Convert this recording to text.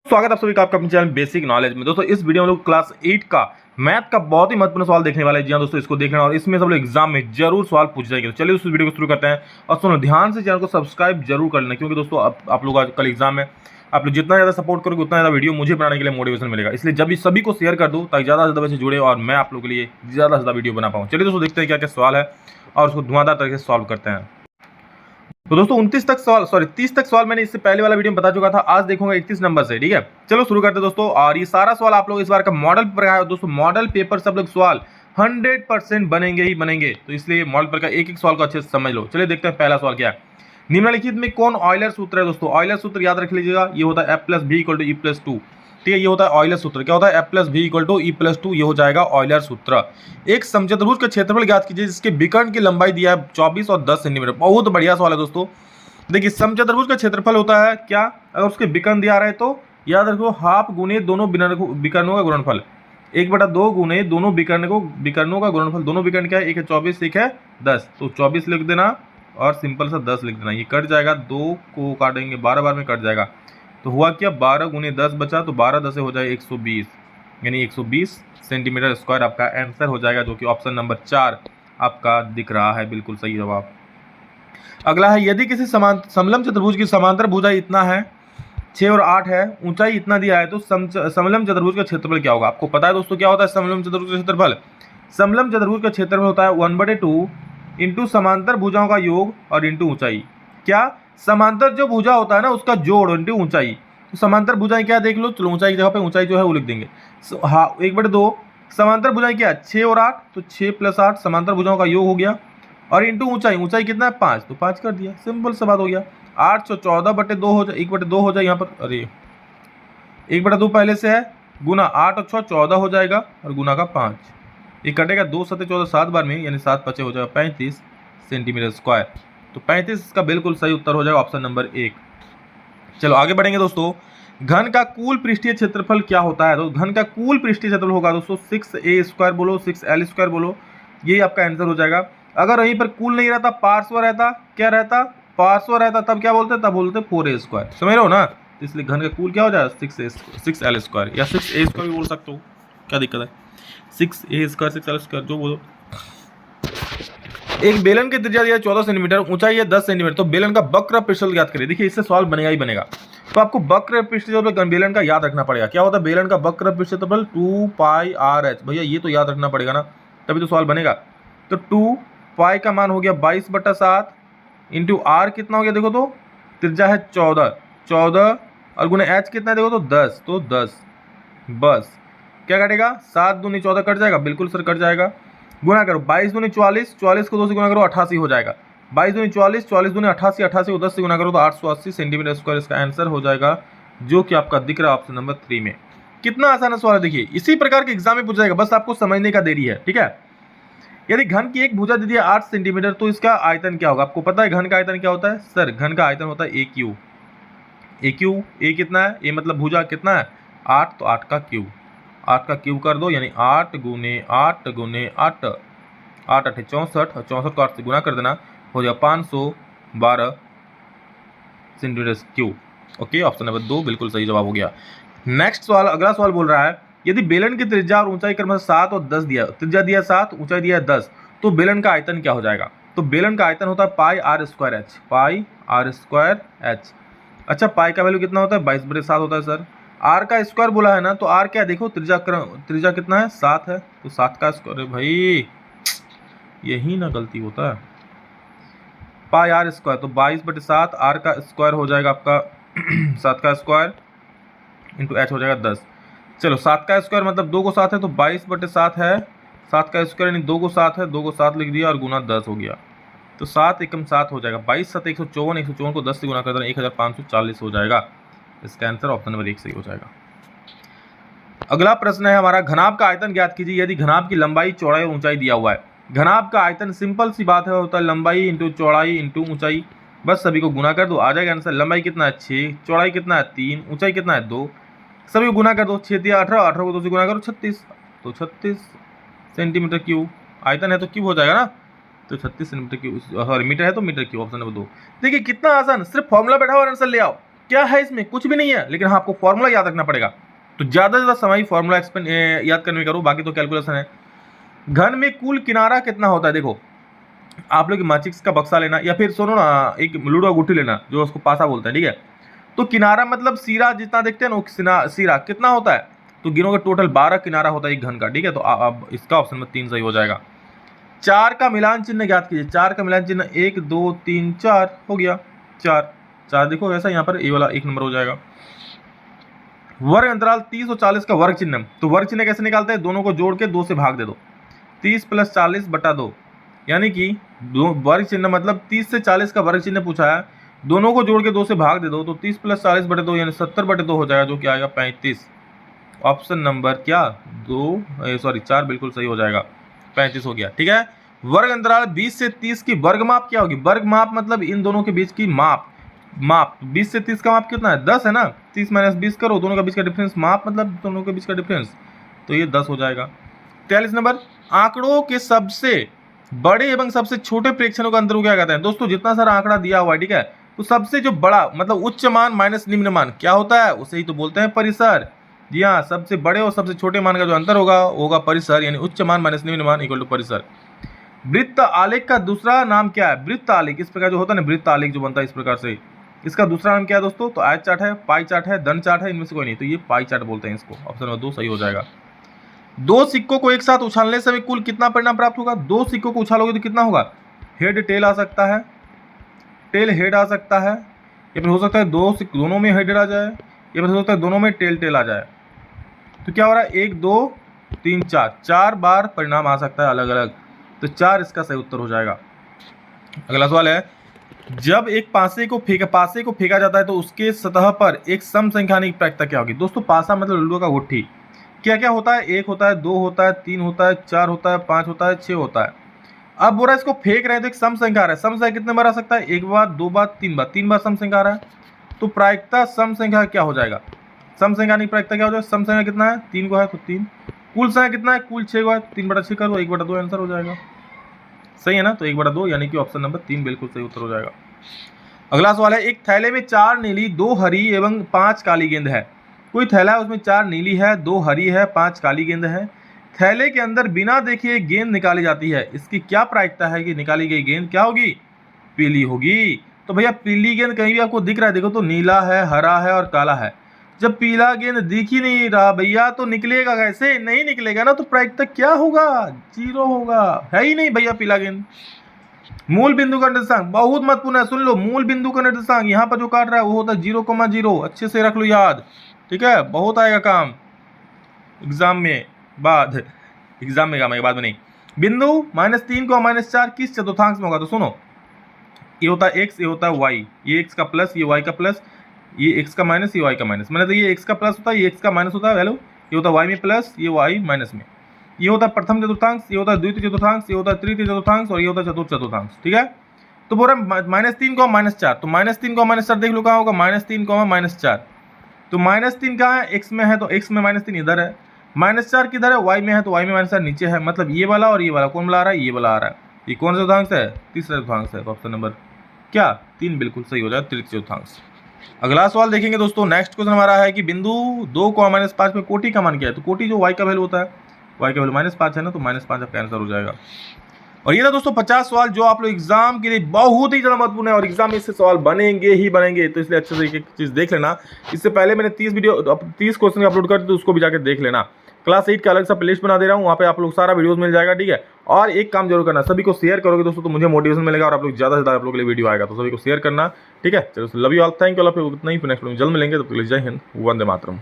स्वागत है आप सभी का आपका अपने चैनल बेसिक नॉलेज में। दोस्तों इस वीडियो में लोग क्लास 8 का मैथ का बहुत ही महत्वपूर्ण सवाल देखने वाले हैं। जी हाँ दोस्तों, इसको देखना और इसमें सब लोग एग्जाम में जरूर सवाल पूछ जाएंगे। तो चलिए उस वीडियो को शुरू करते हैं और सुनो ध्यान से, चैनल को सब्सक्राइब जरूर कर लेना, क्योंकि दोस्तों आप लोग आज कल एग्जाम में आप लोग जितना ज़्यादा सपोर्ट करोगे उतना ज़्यादा वीडियो मुझे बनाने के लिए मोटिवेशन मिलेगा। इसलिए जब भी सभी को शेयर कर दो ताकि ज़्यादा से ज़्यादा बच्चे जुड़े और मैं आप लोगों के लिए ज़्यादा से ज़्यादा वीडियो बना पाऊँ। चलिए दोस्तों देखते हैं क्या क्या सवाल है और उसको धुआंधार तरीके से सॉल्व करते हैं। तो दोस्तों 30 तक सवाल मैंने इससे पहले वाला वीडियो में बता चुका था। आज देखूंगा 31 नंबर से। ठीक है, चलो शुरू करते हैं दोस्तों। और ये सारा सवाल आप लोग इस बार का मॉडल पेपर का है दोस्तों। मॉडल पेपर सब लोग सवाल 100% बनेंगे ही बनेंगे, तो इसलिए मॉडल पेपर का एक एक सवाल को अच्छे से समझ लो। चलिए देखते हैं पहला सवाल क्या है। निम्नलिखित में कौन ऑयलर सूत्र है दोस्तों? ऑयलर सूत्र याद रख लीजिएगा, ये होता है F+V=E+2। ठीक है, ये होता है ऑयलर सूत्र। क्या होता है? F+V=E+2। ये हो जाएगा ऑयलर सूत्र। एक समचतुर्भुज का क्षेत्रफल ज्ञात कीजिए जिसके विकर्ण की लंबाई दिया है 24 और 10 सेंटीमीटर। बहुत बढ़िया सवाल है दोस्तों। देखिए समचतुर्भुज का क्षेत्रफल होता है क्या, अगर उसके विकर्ण दिया रहा है तो याद रखो हाफ गुने दोनों विकर्णों का गुणनफल, 1/2 गुने दोनों विकर्णों का गुणनफल। दोनों विकर्ण क्या है? एक है 24, एक है 10। तो 24 लिख देना और सिंपल सा 10 लिख देना। ये कट जाएगा, 2 को काटेंगे 12 बार में कट जाएगा। तो हुआ क्या, 12 गुने 10 बचा, तो 12 10 हो जाएगा 120, यानी 120 सेंटीमीटर स्क्वायर आपका आंसर हो जाएगा, जो कि ऑप्शन नंबर 4 आपका दिख रहा है। बिल्कुल सही जवाब। अगला है, यदि किसी समलंब चतुर्भुज की समांतर भुजाएं इतना है 6 और 8 है, ऊंचाई इतना दिया है, तो समलंब चतुर्भुज का क्षेत्रफल क्या होगा? आपको पता है दोस्तों क्या होता है समलंब चतुर्भुज का क्षेत्रफल? समलंब चतुर्भुज का क्षेत्रफल होता है 1/2 इंटू समांतर भुजाओं का योग और इंटू ऊंचाई। क्या? समांतर जो भुजा होता है ना उसका जोड़ इंटू ऊंचाई। तो समांतर भुजाएं क्या देख लो, चलो ऊंचाई की जगह पे ऊंचाई जो है वो लिख देंगे। हाँ 1/2 समांतर भुजाएं क्या 6 और 8, तो 6 + 8 समांतर भुजाओं का योग हो गया और इंटू ऊंचाई। ऊंचाई कितना है 5, तो 5 कर दिया। सिंपल सा बात हो गया। 814/2 हो जाए, 1/2 हो जाए यहाँ पर। अरे 1/2 पहले से है, गुना 8 और 6 14 हो जाएगा और गुना का 5। ये कटेगा 2 7 14 7 बार में, यानी 7 5 हो जाएगा 35 सेंटीमीटर स्क्वायर। तो 35 का बिल्कुल सही उत्तर हो जाएगा ऑप्शन नंबर 1। चलो आगे बढ़ेंगे दोस्तों। घन का कुल पृष्ठीय क्षेत्रफल क्या होता है? तो घन का कुल पृष्ठीय क्षेत्रफल होगा दोस्तों 6a² बोलो 6l² बोलो, ये आपका आंसर हो जाएगा। अगर वहीं पर कुल नहीं रहता, पार्श्व रहता, क्या रहता? पार्श्व रहता, तब क्या बोलते? तब बोलते 4a²। समझ रहे हो ना? इसलिए घन का कुल क्या हो जाएगा 6l² या 6a² भी बोल सकते हो, क्या दिक्कत है? 6a² 6l² जो बोलो। एक बेलन की त्रिज्या दिया 14 सेंटीमीटर, ऊंचाई है 10 सेंटीमीटर, तो बेलन का वक्र पृष्ठफल ज्ञात करिए। देखिए इससे सवाल बनेगा ही बनेगा। तो आपको वक्र पृष्ठफल बेलन का याद रखना पड़ेगा। क्या होता है बेलन का वक्र पृष्ठफल? 2πr(h). भैया ये तो याद रखना पड़ेगा ना, तभी तो सवाल बनेगा। तो 2π का मान हो गया 22/7 इंटू r कितना हो गया देखो, तो त्रिज्या है 14 और गुना h कितना है देखो, तो 10, तो 10 बस। क्या कटेगा? 7 दूनी 14 कट जाएगा, बिल्कुल सर कट जाएगा। गुना करो 22 दूनी 44, 44 को 2 से गुना करो 88 हो जाएगा। 22 दूनी 44, 44 दूनी 88, 88 को 10 से गुना करो तो 880 सेंटीमीटर स्क्वायर इसका आंसर हो जाएगा, जो कि आपका दिख रहा है ऑप्शन नंबर 3 में। कितना आसान है सवाल है। देखिए इसी प्रकार के एग्जाम में पूछा जाएगा, बस आपको समझने का देरी है। ठीक है, यदि घन की एक भुजा दी है 8 सेंटीमीटर, तो इसका आयतन क्या होगा? आपको पता है घन का आयतन क्या होता है? सर घन का आयतन होता है AQ। ए कितना है? ए मतलब भुजा कितना है 8, तो 8 का क्यूब। 8 का क्यूब कर दो, यानी 8 गुने 8 गुने 8, 8 8 64 और 64 को 8 से गुना कर देना, हो जाएगा 512 centimetre cube. Okay, option number 2 बिल्कुल सही जवाब हो गया। नेक्स्ट सवाल, अगला सवाल बोल रहा है, यदि बेलन की त्रिज्या और ऊंचाई क्रमशः 7 और 10 दिया, त्रिज्या दिया 7, ऊंचाई दिया 10, तो बेलन का आयतन क्या हो जाएगा? तो बेलन का आयतन होता है πr²h। πr²h। अच्छा पाई का वैल्यू कितना होता है? 22/7 होता है सर। आर का स्क्वायर बोला है ना, तो आर क्या देखो, त्रिज्या कितना है 7 है, तो 7 का स्क्वायर। भाई यही ना गलती होता है। πr², तो 22/7, आर का स्क्वायर हो जाएगा आपका 7 का स्क्वायर इंटू h हो जाएगा 10। चलो 7 का स्क्वायर मतलब 2 को 7 है, तो 22/7 है, 7 का स्क्वायर यानी 2 को 7 है, 2 को 7 लिख दिया और गुना 10 हो गया, तो 7 एकम 7 हो जाएगा। 22 7 154, 154 को 10 से गुना कर देना 1540 हो जाएगा। इसका आंसर ऑप्शन नंबर 1 सही हो जाएगा। अगला प्रश्न है हमारा, घनाभ का आयतन ज्ञात कीजिए यदि घनाभ की लंबाई चौड़ाई और ऊंचाई दिया हुआ है। घनाभ का आयतन सिंपल सी बात है, होता है लंबाई इंटू चौड़ाई इंटू ऊंचाई। बस सभी को गुना कर दो, आ जाएगा आंसर। लंबाई कितना है 6, चौड़ाई कितना है 3, ऊंचाई कितना है 2, सभी को गुना कर दो। 6 दिया 18, 18 को 2 से गुना करो 36, तो 36 सेंटीमीटर क्यूब। आयतन है तो क्यूब हो जाएगा ना, तो 36 सेंटीमीटर क्यूब, सॉरी मीटर है तो मीटर क्यूब, ऑप्शन नंबर 2। देखिए कितना आसान, सिर्फ फॉर्मूला बैठा और आंसर ले आओ। क्या है इसमें, कुछ भी नहीं है, लेकिन हाँ आपको फॉर्मूला याद रखना पड़ेगा। तो ज़्यादा से ज़्यादा समय फॉर्मूला याद करने में करो, बाकी तो कैलकुलेशन है। घन में कुल किनारा कितना होता है, देखो आप लोग माचिस का बक्सा लेना या फिर सुनो ना एक लूडो गुट्टी लेना जो उसको पासा बोलते हैं, ठीक है। तो किनारा मतलब सिरा जितना देखते हैं ना, सिरा कितना होता है, तो गिनोगे टोटल 12 किनारा होता है एक घन का, ठीक है। तो अब इसका ऑप्शन में 3 सही हो जाएगा। 4 का मिलान चिन्ह ज्ञात कीजिए। 4 का मिलान चिन्ह 1 2 3 4 हो गया। 4 देखो ऐसा यहाँ पर ये वाला 1 नंबर हो जाएगा। वर्ग अंतराल 30 और 40 का वर्ग चिन्ह, तो वर्ग चिन्ह कैसे निकालते हैं, दोनों को जोड़ के 2 से भाग दे दो। 30 + 40 / 2, यानी कि वर्ग चिन्ह मतलब 30 से 40 का वर्ग चिन्ह पूछा है, दोनों को जोड़ के 2 से भाग दे दो, तो 30 + 40 / 2 यानी 70/2 हो जाएगा, जो कि आएगा 35। ऑप्शन नंबर क्या 4 बिल्कुल सही हो जाएगा, 35 हो गया, ठीक है। वर्ग अंतराल 20 से 30 की वर्ग माप क्या होगी, वर्ग माप मतलब इन दोनों के बीच की माप 20 से 30 का माप कितना है, 10 है ना। 30 - 20 करो, दोनों के बीच का डिफरेंस, माप मतलब दोनों के बीच का डिफरेंस, तो ये 10 हो जाएगा। 43 नंबर, आंकड़ों के सबसे बड़े एवं सबसे छोटे प्रेक्षणों का अंतर को क्या कहते हैं। दोस्तों जितना सारा आंकड़ा दिया हुआ है, ठीक है, तो सबसे जो बड़ा मतलब उच्च मान माइनस निम्न मान क्या होता है, उसे ही तो बोलते हैं परिसर। जी हाँ, सबसे बड़े और सबसे छोटे मान का जो अंतर होगा परिसर, यानी उच्च मान माइनस निम्न मान इक्वल टू परिसर। वृत्त आलेख का दूसरा नाम क्या है, वृत्त आलेख, इस प्रकार जो होता है ना वृत्त आलेख जो बनता है इस प्रकार से, इसका दूसरा नाम क्या है दोस्तों, तो आयत चार्ट है, पाई चार्ट है, धन चार्ट है, इनमें से कोई नहीं, तो ये पाई चार्ट बोलते हैं इसको। ऑप्शन नंबर 2 सही हो जाएगा। 2 सिक्कों को एक साथ उछालने से कुल कितना परिणाम प्राप्त होगा। 2 सिक्कों को उछालोगे तो कितना होगा, हेड टेल आ सकता है, टेल हेड आ सकता है, या फिर हो सकता है दोनों में हेड आ जाए, या फिर हो सकता है दोनों में टेल आ जाए। तो क्या हो रहा है, 1 2 3 4 बार परिणाम आ सकता है अलग अलग, तो 4 इसका सही उत्तर हो जाएगा। अगला सवाल है, जब एक पासे को फेंका जाता है तो उसके सतह पर एक सम संख्या की प्रायिकता क्या होगी। दोस्तों पासा मतलब लूडो का गुट्ठी, क्या क्या होता है, 1 होता है, 2 होता है, 3 होता है, 4 होता है, 5 होता है, 6 होता है। अब बोला इसको फेंक रहे हैं तो एक सम संख्या आ रहा है, सम संख्या कितने बार आ सकता है, 1 बार, 2 बार, 3 बार, 3 बार सम संख्या आ रहा है, तो प्रायिकता सम संख्या क्या हो जाएगा, सम संख्या की प्रायिकता क्या हो जाएगा, सम संख्या कितना है 3 को है तो 3, कुल संख्या कितना है, कुल 6 को है, 3/6 कर दो, 1/2 आंसर हो जाएगा, सही है ना। तो 1/2 यानी कि ऑप्शन नंबर 3 बिल्कुल सही उत्तर हो जाएगा। अगला सवाल है, एक थैले में 4 नीली 2 हरी एवं 5 काली गेंद है। कोई थैला है उसमें 4 नीली है, 2 हरी है, 5 काली गेंद है। थैले के अंदर बिना देखे गेंद निकाली जाती है, इसकी क्या प्रायिकता है कि निकाली गई गेंद क्या होगी, पीली होगी। तो भैया पीली गेंद कहीं भी आपको दिख रहा है, देखो तो नीला है, हरा है और काला है। जब पीला गेंद दिख ही नहीं रहा भैया तो निकलेगा कैसे, नहीं निकलेगा ना, तो प्रायिकता क्या होगा, 0 होगा, है ही नहीं भैया पीला गेंद। मूल बिंदु का निर्देशांक बहुत महत्वपूर्ण है, सुन लो, मूल बिंदु का निर्देशांक यहाँ पर जो काट रहा है वो होता है 0,0, अच्छे से रख लो याद, ठीक है, बहुत आएगा काम एग्जाम में, एग्जाम में काम आएगा, बाद में नहीं। बिंदु -3 को -4 किस चतुर्थांश में होगा, तो सुनो, ये होता है x, ये होता है y, ये x का प्लस, ये y का प्लस, ये x का माइनस, ये y का माइनस, मैंने तो ये x का प्लस होता है, ये x का माइनस होता है, हेलो, ये होता है y में प्लस, ये y माइनस में, ये होता है प्रथम चतुर्थांश, ये होता है द्वितीय चतुर्थांश, ये होता है तृतीय चतुर्थांश, और ये होता है चतुर्थ चतुर्थांश, ठीक है। तो बोल रहे -3 को -4, तो -3 को -4 देख लो कहाँ होगा, -3 को -4, तो -3 कहाँ है, x में है, तो x में -3 इधर है, -4 किधर है, y में है, तो y में -4 नीचे है, मतलब ये वाला और ये वाला कौन मिला रहा है, ये वाला आ रहा है, ये कौन सा चतुर्थांश है, तीसरा चतुर्थांश है, तो ऑप्शन नंबर क्या 3 बिल्कुल सही हो जाए, तृतीय चतुर्थांश। अगला सवाल देखेंगे दोस्तों, नेक्स्ट क्वेश्चन हमारा है कि बिंदु 2 को -5 में कोटि का मान क्या है, तो कोटि जो y का वैल्यू होता है, y का वैल्यू -5 है ना, तो -5 आपका आंसर हो जाएगा। और ये था दोस्तों 50 सवाल जो आप लोग एग्जाम के लिए बहुत ही ज़्यादा महत्वपूर्ण है, और एग्जाम में इससे सवाल बनेंगे ही बनेंगे, तो इसलिए अच्छे से एक चीज़ देख लेना। इससे पहले मैंने 30 क्वेश्चन अपलोड कर दिए, तो उसको भी जाकर देख लेना। क्लास 8 का अलग सा प्लेलिस्ट बना दे रहा हूँ, वहाँ पे आप लोग सारा वीडियोस मिल जाएगा, ठीक है। और एक काम जरूर करना, सभी को शेयर करोगे दोस्तों तो मुझे मोटिवेशन मिलेगा, और आप लोग ज़्यादा से ज़्यादा आप लोग के लिए वीडियो आएगा, तो सभी को शेयर करना, ठीक है। चलो love you all, thank you all, इतना ही, नेक्स्ट वीडियो में जल्द मिलेंगे, तो जय हिंद, वंदे मातरम।